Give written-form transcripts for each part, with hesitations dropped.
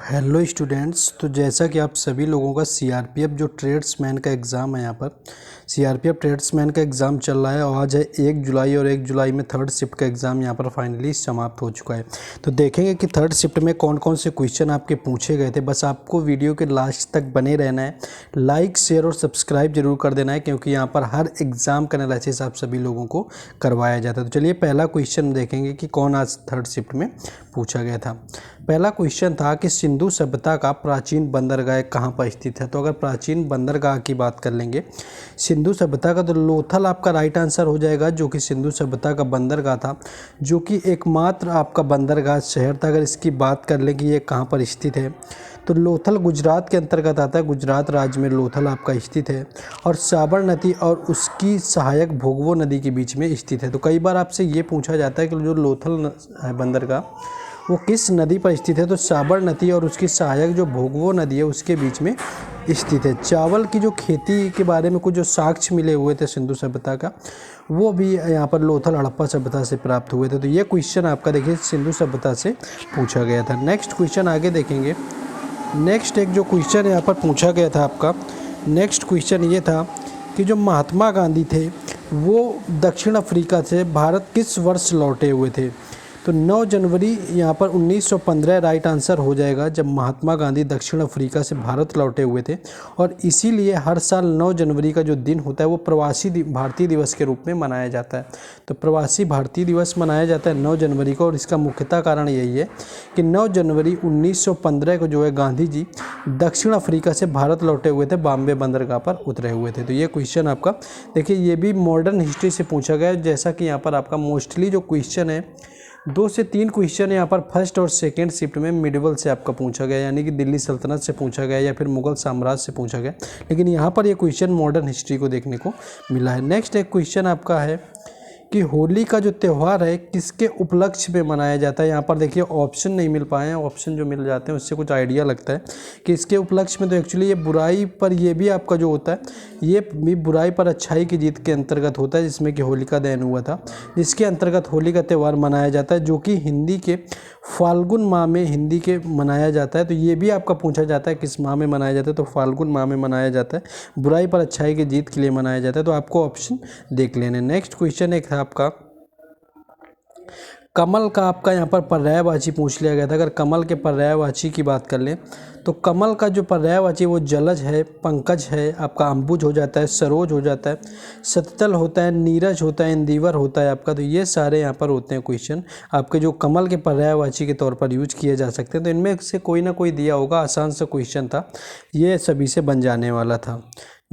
Hello students. तो जैसा कि आप सभी लोगों का सीआरपीएफ जो ट्रेड्समैन का एग्ज़ाम है, यहाँ पर सीआरपीएफ ट्रेड्समैन का एग्ज़ाम चल रहा है और आज है 1 जुलाई और 1 जुलाई में थर्ड शिफ्ट का एग्ज़ाम यहाँ पर फाइनली समाप्त हो चुका है। तो देखेंगे कि थर्ड शिफ्ट में कौन कौन से क्वेश्चन आपके पूछे गए थे। बस आपको वीडियो के लास्ट तक बने रहना है, लाइक शेयर और सब्सक्राइब जरूर कर देना है, क्योंकि यहाँ पर हर एग्ज़ाम का एनालिसिस आप सभी लोगों को करवाया जाता है। तो चलिए पहला क्वेश्चन देखेंगे कि कौन आज थर्ड शिफ्ट में पूछा गया था। पहला क्वेश्चन था कि सिंधु सभ्यता का प्राचीन बंदरगाह कहाँ पर स्थित है। तो अगर प्राचीन बंदरगाह की बात कर लेंगे सिंधु सभ्यता का, तो लोथल आपका राइट आंसर हो जाएगा, जो कि सिंधु सभ्यता का बंदरगाह था, जो कि एकमात्र आपका बंदरगाह शहर था। अगर इसकी बात कर लें कि ये कहाँ पर स्थित है, तो लोथल गुजरात के अंतर्गत आता है। गुजरात राज्य में लोथल आपका स्थित है और साबरमती और उसकी सहायक भोगवो नदी के बीच में स्थित है। तो कई बार आपसे ये पूछा जाता है कि जो लोथल बंदरगाह वो किस नदी पर स्थित है, तो साबरमती और उसकी सहायक जो भोगवो नदी है उसके बीच में स्थित है। चावल की जो खेती के बारे में कुछ जो साक्ष्य मिले हुए थे सिंधु सभ्यता का, वो भी यहाँ पर लोथल हड़प्पा सभ्यता से प्राप्त हुए थे। तो ये क्वेश्चन आपका देखिए सिंधु सभ्यता से पूछा गया था। नेक्स्ट क्वेश्चन आगे देखेंगे। नेक्स्ट एक जो क्वेश्चन यहाँ पर पूछा गया था आपका, नेक्स्ट क्वेश्चन ये था कि जो महात्मा गांधी थे वो दक्षिण अफ्रीका से भारत किस वर्ष लौटे हुए थे। तो 9 जनवरी यहाँ पर 1915 राइट आंसर हो जाएगा, जब महात्मा गांधी दक्षिण अफ्रीका से भारत लौटे हुए थे। और इसीलिए हर साल 9 जनवरी का जो दिन होता है वो प्रवासी भारतीय दिवस के रूप में मनाया जाता है। तो प्रवासी भारतीय दिवस मनाया जाता है 9 जनवरी को, और इसका मुख्यतः कारण यही है कि 9 जनवरी 1915 को जो है गांधी जी दक्षिण अफ्रीका से भारत लौटे हुए थे, बॉम्बे बंदरगाह पर उतरे हुए थे। तो ये क्वेश्चन आपका देखिए, ये भी मॉडर्न हिस्ट्री से पूछा गया है। जैसा कि यहाँ पर आपका मोस्टली जो क्वेश्चन है 2 से 3 क्वेश्चन यहाँ पर फर्स्ट और सेकंड शिफ्ट में मिडिवल से आपका पूछा गया, यानी कि दिल्ली सल्तनत से पूछा गया या फिर मुगल साम्राज्य से पूछा गया, लेकिन यहाँ पर ये क्वेश्चन मॉडर्न हिस्ट्री को देखने को मिला है। नेक्स्ट एक क्वेश्चन आपका है कि होली का जो त्यौहार है किसके उपलक्ष्य में मनाया जाता है। यहाँ पर देखिए ऑप्शन नहीं मिल पाए हैं, ऑप्शन जो मिल जाते हैं उससे कुछ आइडिया लगता है कि इसके उपलक्ष्य में। तो एक्चुअली ये बुराई पर, ये भी आपका जो होता है ये भी बुराई पर अच्छाई की जीत के अंतर्गत होता है, जिसमें कि होलिका दहन हुआ था, जिसके अंतर्गत होली का त्यौहार मनाया जाता है, जो कि हिंदी के फाल्गुन माह में हिंदी के मनाया जाता है। तो ये भी आपका पूछा जाता है किस माह में मनाया जाता है, तो फाल्गुन माह में मनाया जाता है, बुराई पर अच्छाई की जीत के लिए मनाया जाता है। तो आपको ऑप्शन देख लेने। नेक्स्ट क्वेश्चन एक था आपका कमल का, आपका यहाँ पर पर्यायवाची पूछ लिया गया था। अगर कमल के पर्यायवाची की बात कर लें तो कमल का जो पर्यायवाची वो जलज है, पंकज है, आपका अंबुज हो जाता है, सरोज हो जाता है, सततल होता है, नीरज होता है, इंदिवर होता है आपका। तो ये सारे यहाँ पर होते हैं क्वेश्चन आपके जो कमल के पर्यायवाची के तौर पर यूज किए जा सकते हैं। तो इनमें से कोई ना कोई दिया होगा, आसान सा क्वेश्चन था, ये सभी से बन जाने वाला था।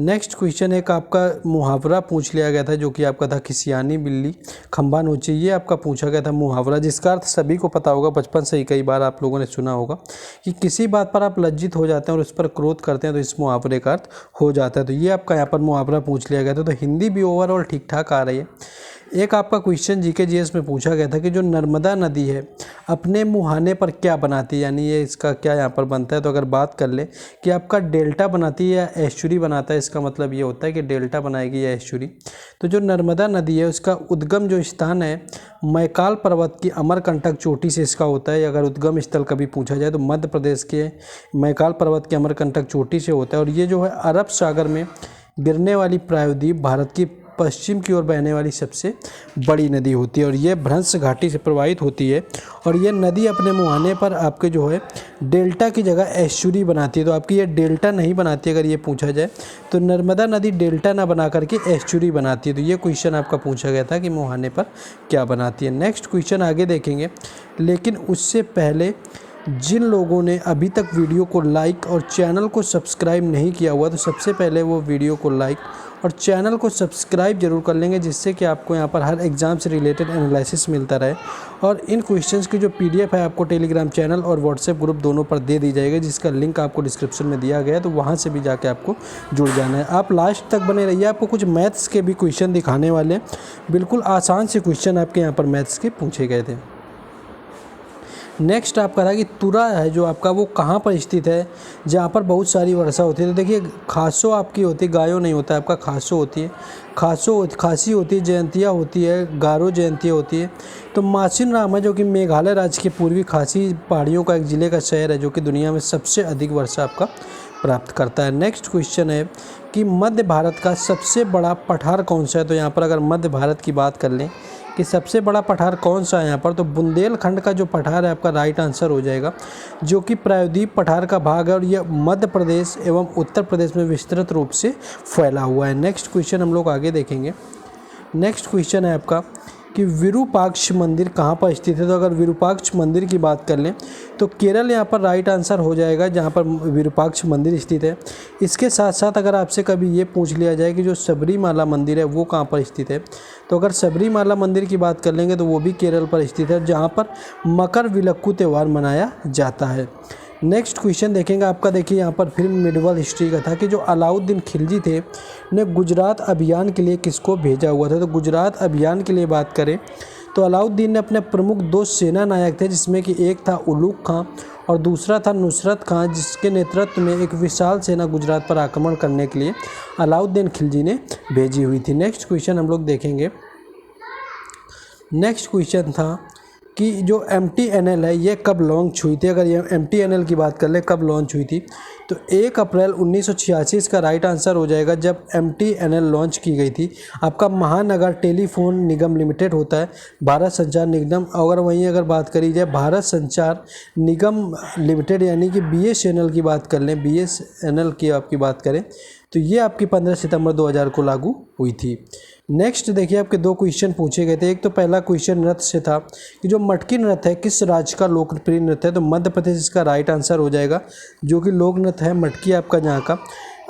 नेक्स्ट क्वेश्चन एक आपका मुहावरा पूछ लिया गया था, जो कि आपका था खिसियानी बिल्ली खंभा नोचे। ये आपका पूछा गया था मुहावरा, जिसका अर्थ सभी को पता होगा, बचपन से ही कई बार आप लोगों ने सुना होगा कि किसी बात पर आप लज्जित हो जाते हैं और उस पर क्रोध करते हैं तो इस मुहावरे का अर्थ हो जाता है। तो ये आपका यहाँ पर मुहावरा पूछ लिया गया था। तो हिंदी भी ओवरऑल ठीक ठाक आ रही है। एक आपका क्वेश्चन जीके जीएस में पूछा गया था कि जो नर्मदा नदी है अपने मुहाने पर क्या बनाती है, यानी ये इसका क्या यहाँ पर बनता है। तो अगर बात कर ले कि आपका डेल्टा बनाती है या एस्चुरी बनाता है, इसका मतलब ये होता है कि डेल्टा बनाएगी या एस्चुरी। तो जो नर्मदा नदी है उसका उद्गम जो स्थान है मैकाल पर्वत की अमरकंटक चोटी से इसका होता है। अगर उद्गम स्थल कभी पूछा जाए तो मध्य प्रदेश के मैकाल पर्वत की अमरकंटक चोटी से होता है। और ये जो है अरब सागर में गिरने वाली प्रायद्वीप भारत की पश्चिम की ओर बहने वाली सबसे बड़ी नदी होती है, और ये भ्रंश घाटी से प्रवाहित होती है। और ये नदी अपने मुहाने पर आपके जो है डेल्टा की जगह एस्चुरी बनाती है। तो आपकी ये डेल्टा नहीं बनाती, अगर ये पूछा जाए तो नर्मदा नदी डेल्टा ना बना करके एस्चुरी बनाती है। तो ये क्वेश्चन आपका पूछा गया था कि मुहाने पर क्या बनाती है। नेक्स्ट क्वेश्चन आगे देखेंगे, लेकिन उससे पहले जिन लोगों ने अभी तक वीडियो को लाइक और चैनल को सब्सक्राइब नहीं किया हुआ, तो सबसे पहले वो वीडियो को लाइक और चैनल को सब्सक्राइब जरूर कर लेंगे, जिससे कि आपको यहाँ पर हर एग्ज़ाम से रिलेटेड एनालिसिस मिलता रहे। और इन क्वेश्चंस की जो पीडीएफ है आपको टेलीग्राम चैनल और व्हाट्सएप ग्रुप दोनों पर दे दी जाएगी, जिसका लिंक आपको डिस्क्रिप्शन में दिया गया है। तो वहाँ से भी जाके आपको जुड़ जाना है। आप लास्ट तक बने रहिए, आपको कुछ मैथ्स के भी क्वेश्चन दिखाने वाले हैं। बिल्कुल आसान से क्वेश्चन आपके यहाँ पर मैथ्स के पूछे गए थे। नेक्स्ट आपका था कि तुरा है जो आपका वो कहाँ पर स्थित है जहाँ पर बहुत सारी वर्षा होती है। तो देखिए खासो आपकी होती है, गायो नहीं होता है आपका, खासो होती है, खासी होती है, जयंतिया होती है, गारो जयंतिया होती है। तो मासिन राम है जो कि मेघालय राज्य के पूर्वी खासी पहाड़ियों का एक ज़िले का शहर है जो कि दुनिया में सबसे अधिक वर्षा आपका प्राप्त करता है। नेक्स्ट क्वेश्चन है कि मध्य भारत का सबसे बड़ा पठार कौन सा है। तो यहाँ पर अगर मध्य भारत की बात कर लें कि सबसे बड़ा पठार कौन सा है यहाँ पर, तो बुंदेलखंड का जो पठार है आपका राइट आंसर हो जाएगा, जो कि प्रायद्वीप पठार का भाग है और यह मध्य प्रदेश एवं उत्तर प्रदेश में विस्तृत रूप से फैला हुआ है। नेक्स्ट क्वेश्चन हम लोग आगे देखेंगे। नेक्स्ट क्वेश्चन है आपका कि विरूपाक्ष मंदिर कहाँ पर स्थित है। तो अगर विरूपाक्ष मंदिर की बात कर लें तो केरल यहाँ पर राइट आंसर हो जाएगा जहाँ पर विरूपाक्ष मंदिर स्थित है। इसके साथ साथ अगर आपसे कभी ये पूछ लिया जाए कि जो सबरीमाला मंदिर है वो कहाँ पर स्थित है, तो अगर सबरीमाला मंदिर की बात कर लेंगे तो वो भी केरल पर स्थित है जहाँ पर मकर विलक्कू त्यौहार मनाया जाता है। नेक्स्ट क्वेश्चन देखेंगे आपका, देखिए यहाँ पर फिल्म मिडवल हिस्ट्री का था कि जो अलाउद्दीन खिलजी थे ने गुजरात अभियान के लिए किसको भेजा हुआ था। तो गुजरात अभियान के लिए बात करें तो अलाउद्दीन ने अपने प्रमुख 2 सेना नायक थे जिसमें कि एक था उलूग खां और दूसरा था नुसरत खां, जिसके नेतृत्व में एक विशाल सेना गुजरात पर आक्रमण करने के लिए अलाउद्दीन खिलजी ने भेजी हुई थी। नेक्स्ट क्वेश्चन हम लोग देखेंगे। नेक्स्ट क्वेश्चन था कि जो MTNL है ये कब लॉन्च हुई थी। अगर ये MTNL की बात कर ले कब लॉन्च हुई थी तो 1 अप्रैल 1986 इसका राइट आंसर हो जाएगा जब MTNL लॉन्च की गई थी। आपका महानगर टेलीफोन निगम लिमिटेड होता है भारत संचार निगम, अगर वहीं अगर बात करी जाए भारत संचार निगम लिमिटेड यानी कि BSNL की बात कर लें, BSNL की आपकी बात करें तो ये आपकी 15 सितंबर 2000 को लागू हुई थी। नेक्स्ट देखिए आपके 2 क्वेश्चन पूछे गए थे। एक तो पहला क्वेश्चन नृत्य से था कि जो मटकी नृत्य है किस राज्य का लोकप्रिय नृत्य है। तो मध्य प्रदेश इसका राइट आंसर हो जाएगा, जो कि लोक नृत्य है मटकी आपका जहाँ का।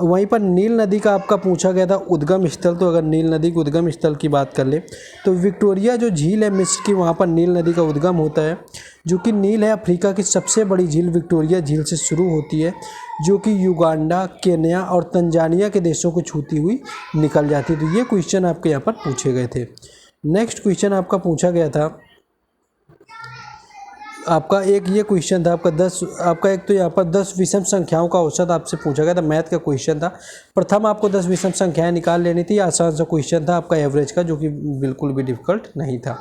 वहीं पर नील नदी का आपका पूछा गया था उद्गम स्थल। तो अगर नील नदी के उद्गम स्थल की बात कर ले तो विक्टोरिया जो झील है मिस्र की, वहाँ पर नील नदी का उद्गम होता है, जो कि नील है अफ्रीका की सबसे बड़ी झील विक्टोरिया झील से शुरू होती है, जो कि युगांडा, केन्या और तंजानिया के देशों को छूती हुई निकल जाती है। तो ये क्वेश्चन आपके यहाँ पर पूछे गए थे। नेक्स्ट क्वेश्चन आपका पूछा गया था आपका एक ये क्वेश्चन था आपका एक तो यहाँ पर 10 विषम संख्याओं का औसत आपसे पूछा गया था, मैथ का क्वेश्चन था। प्रथम आपको 10 विषम संख्याएं निकाल लेनी थी, आसान सा क्वेश्चन था आपका एवरेज का, जो कि बिल्कुल भी डिफिकल्ट नहीं था।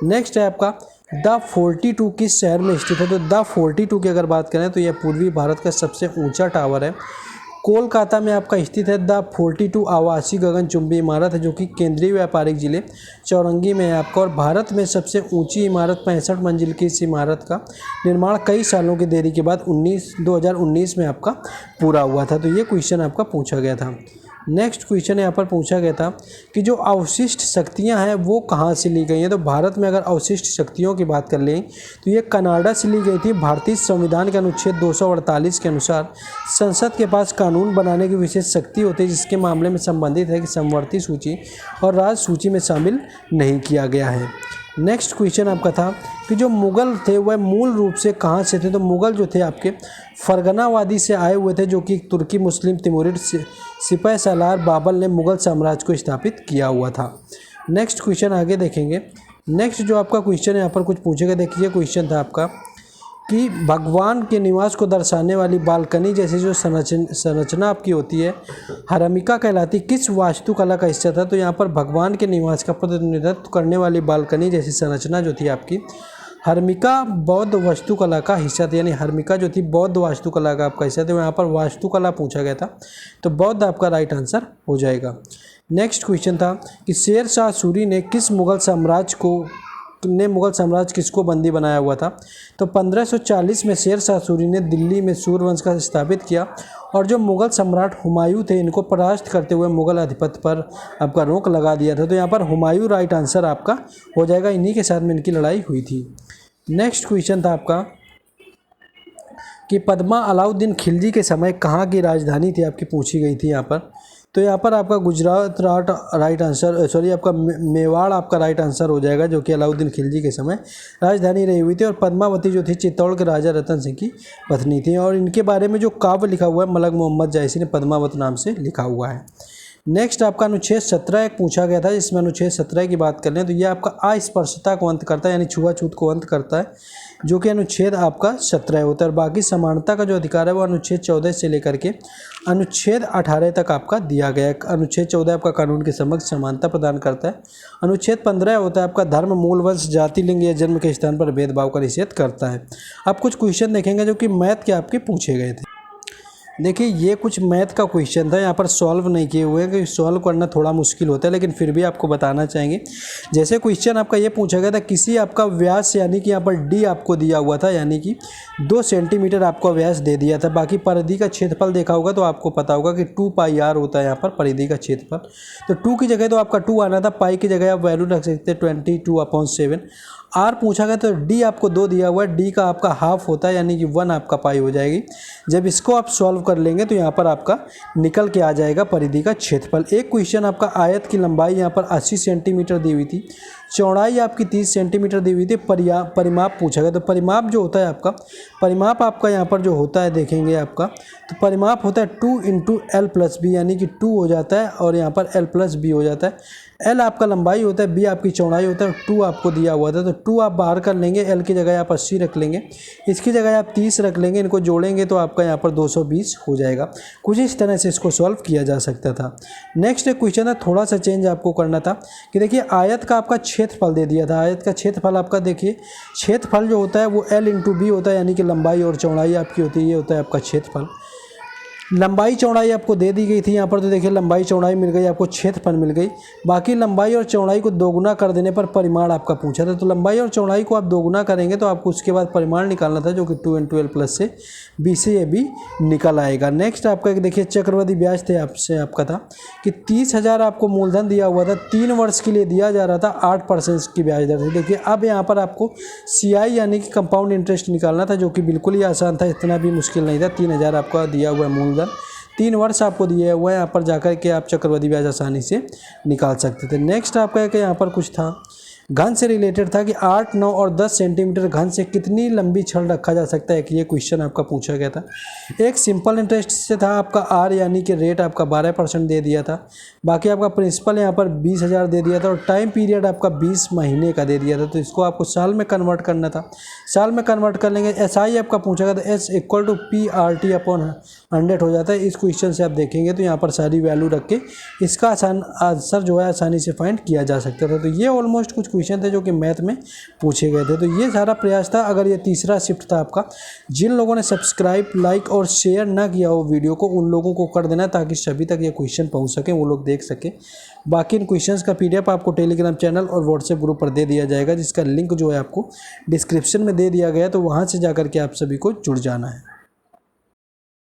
नेक्स्ट है आपका द 42 किस शहर में स्थित है। तो द 42 की अगर बात करें तो यह पूर्वी भारत का सबसे ऊंचा टावर है, कोलकाता में आपका स्थित है। द 42 आवासीय गगनचुंबी इमारत है जो कि केंद्रीय व्यापारिक जिले चौरंगी में है आपका, और भारत में सबसे ऊंची इमारत 65 मंजिल की इस इमारत का निर्माण कई सालों की देरी के बाद 2019 में आपका पूरा हुआ था। तो ये क्वेश्चन आपका पूछा गया था। नेक्स्ट क्वेश्चन यहाँ पर पूछा गया था कि जो अवशिष्ट शक्तियाँ हैं वो कहाँ से ली गई हैं। तो भारत में अगर अवशिष्ट शक्तियों की बात कर लें तो ये कनाडा से ली गई थी। भारतीय संविधान के अनुच्छेद 248 के अनुसार संसद के पास कानून बनाने की विशेष शक्ति होती है, जिसके मामले में संबंधित है कि समवर्ती सूची और राज्य सूची में शामिल नहीं किया गया है। नेक्स्ट क्वेश्चन आपका था कि जो मुग़ल थे वह मूल रूप से कहाँ से थे। तो मुग़ल जो थे आपके फरगनावादी से आए हुए थे, जो कि तुर्की मुस्लिम तिमूरिड सिपह सालार बाबर ने मुग़ल साम्राज्य को स्थापित किया हुआ था। नेक्स्ट क्वेश्चन आगे देखेंगे। नेक्स्ट जो आपका क्वेश्चन है यहाँ पर कुछ पूछेगा, देखिए क्वेश्चन था आपका कि भगवान के निवास को दर्शाने वाली बालकनी जैसी जो संरचना आपकी होती है हरमिका कहलाती, किस वास्तुकला का हिस्सा था। तो यहाँ पर भगवान के निवास का प्रतिनिधित्व करने वाली बालकनी जैसी संरचना जो थी आपकी हरमिका बौद्ध वास्तुकला का हिस्सा था, यानी हरमिका जो थी बौद्ध वास्तुकला का आपका हिस्सा था। यहाँ पर वास्तुकला पूछा गया था तो बौद्ध आपका राइट आंसर हो जाएगा। नेक्स्ट क्वेश्चन था कि शेर शाह सूरी ने मुग़ल साम्राज्य किसको बंदी बनाया हुआ था। तो 1540 में शेर शाह सूरी ने दिल्ली में सूर वंश का स्थापित किया, और जो मुग़ल सम्राट हुमायूं थे इनको परास्त करते हुए मुग़ल आधिपत्य पर आपका रोक लगा दिया था। तो यहाँ पर हुमायूं राइट आंसर आपका हो जाएगा, इन्हीं के साथ में इनकी लड़ाई हुई थी। नेक्स्ट क्वेश्चन था आपका कि पद्मा अलाउद्दीन खिलजी के समय कहाँ की राजधानी थी, आपकी पूछी गई थी यहाँ पर। तो यहाँ पर आपका गुजरात राइट आंसर, सॉरी आपका मेवाड़ आपका राइट आंसर हो जाएगा, जो कि अलाउद्दीन खिलजी के समय राजधानी रही हुई थी। और पद्मावती जो थी चित्तौड़ के राजा रतन सिंह की पत्नी थी, और इनके बारे में जो काव्य लिखा हुआ है मलक मोहम्मद जायसी ने पद्मावत नाम से लिखा हुआ है। नेक्स्ट आपका अनुच्छेद 17 एक पूछा गया था, जिसमें अनुच्छेद 17 की बात कर लें तो ये आपका अस्पृश्यता को अंत करता है, यानी छुआछूत को अंत करता है, जो कि अनुच्छेद आपका 17 होता है। और बाकी समानता का जो अधिकार है वो अनुच्छेद 14 से लेकर के अनुच्छेद 18 तक आपका दिया गया है। अनुच्छेद 14 आपका कानून के समक्ष समानता प्रदान करता है। अनुच्छेद 15 होता है आपका धर्म, मूल, वंश, जाति, लिंग या जन्म के स्थान पर भेदभाव का निषेध करता है। अब कुछ क्वेश्चन देखेंगे जो कि मैथ के आपके पूछे गए थे। देखिए ये कुछ मैथ का क्वेश्चन था, यहाँ पर सॉल्व नहीं किए हुए हैं क्योंकि सॉल्व करना थोड़ा मुश्किल होता है, लेकिन फिर भी आपको बताना चाहेंगे। जैसे क्वेश्चन आपका ये पूछा गया था, किसी आपका व्यास यानी कि यहाँ पर डी आपको दिया हुआ था, यानी कि 2 सेंटीमीटर आपको व्यास दे दिया था। बाकी परिधि का क्षेत्रफल देखा होगा तो आपको पता होगा कि 2 पाई आर होता है यहाँ पर परिधि का क्षेत्रफल। तो 2 की जगह तो आपका 2 आना था, पाई की जगह आप वैल्यू रख सकते हैं 22/7। आर पूछा गया तो डी आपको 2 दिया हुआ है, डी का आपका हाफ होता है यानी कि 1 आपका पाई हो जाएगी। जब इसको आप सॉल्व कर लेंगे तो यहाँ पर आपका निकल के आ जाएगा परिधि का क्षेत्रफल। एक क्वेश्चन आपका आयत की लंबाई यहाँ पर 80 सेंटीमीटर दी हुई थी, चौड़ाई आपकी 30 सेंटीमीटर दी हुई थी, परिमाप पूछा गया। तो परिमाप जो होता है आपका, परिमाप आपका यहाँ पर जो होता है देखेंगे आपका, तो परिमाप होता है 2 × L+B, यानी कि 2 हो जाता है और यहाँ पर L+B हो जाता है। L आपका लंबाई होता है, B आपकी चौड़ाई होता है, 2 आपको दिया हुआ था। तो 2 आप बाहर कर लेंगे, L की जगह आप 80 रख लेंगे, इसकी जगह आप 30 रख लेंगे, इनको जोड़ेंगे तो आपका यहाँ पर 220 हो जाएगा। कुछ इस तरह से इसको सॉल्व किया जा सकता था। नेक्स्ट एक क्वेश्चन है, थोड़ा सा चेंज आपको करना था कि देखिए आयत का आपका क्षेत्रफल दे दिया था। आयत का क्षेत्रफल आपका देखिए, क्षेत्रफल जो होता है वो L × B होता है, यानी कि लंबाई और चौड़ाई आपकी होती है, ये होता है आपका क्षेत्रफल। लंबाई चौड़ाई आपको दे दी गई थी यहाँ पर, तो देखिए लंबाई चौड़ाई मिल गई आपको, क्षेत्रफल मिल गई। बाकी लंबाई और चौड़ाई को दोगुना कर देने पर परिमाण आपका पूछा था। तो लंबाई और चौड़ाई को आप दोगुना करेंगे तो आपको उसके बाद परिमाण निकालना था, जो कि 2 × L+ से B से ये भी निकल आएगा। नेक्स्ट आपका एक देखिए चक्रवृद्धि ब्याज थे आपसे आपका था कि 30,000 आपको मूलधन दिया हुआ था, 3 वर्ष के लिए दिया जा रहा था, 8% की ब्याज दर थी। देखिए अब यहाँ पर आपको CI यानी कि कंपाउंड इंटरेस्ट निकालना था, जो कि बिल्कुल ही आसान था, इतना भी मुश्किल नहीं था। 3,000 आपका दिया हुआ है मूलधन, 3 वर्ष आपको दिए हुए हैं, यहाँ पर जाकर के आप चक्रवृद्धि ब्याज आसानी से निकाल सकते थे। नेक्स्ट आपका एक यहाँ पर कुछ था, घन से रिलेटेड था कि 8, 9 और 10 सेंटीमीटर घन से कितनी लंबी छड़ रखा जा सकता है, कि ये क्वेश्चन आपका पूछा गया था। एक सिंपल इंटरेस्ट से था आपका R यानी कि रेट आपका 12% दे दिया था। बाकी आपका प्रिंसिपल यहाँ पर 20,000 दे दिया था और टाइम पीरियड आपका 20 महीने का दे दिया था। तो इसको आपको साल में कन्वर्ट करना था, साल में कन्वर्ट कर लेंगे। SI आपका पूछा गया था, S = PRT/100 हो जाता है। इस क्वेश्चन से आप देखेंगे तो यहाँ पर सारी वैल्यू रख के इसका आंसर जो है आसानी से फाइंड किया जा सकता था। तो ये ऑलमोस्ट कुछ क्वेश्चन थे जो कि मैथ में पूछे गए थे। तो ये सारा प्रयास था। अगर ये तीसरा शिफ्ट था आपका, जिन लोगों ने सब्सक्राइब, लाइक और शेयर ना किया हो वीडियो को, उन लोगों को कर देना ताकि सभी तक ये क्वेश्चन पहुंच सके, वो लोग देख सके। बाकी इन क्वेश्चंस का PDF आपको टेलीग्राम चैनल और व्हाट्सएप ग्रुप पर दे दिया जाएगा, जिसका लिंक जो है आपको डिस्क्रिप्शन में दे दिया गया है, तो वहाँ से जाकर के आप सभी को जुड़ जाना है।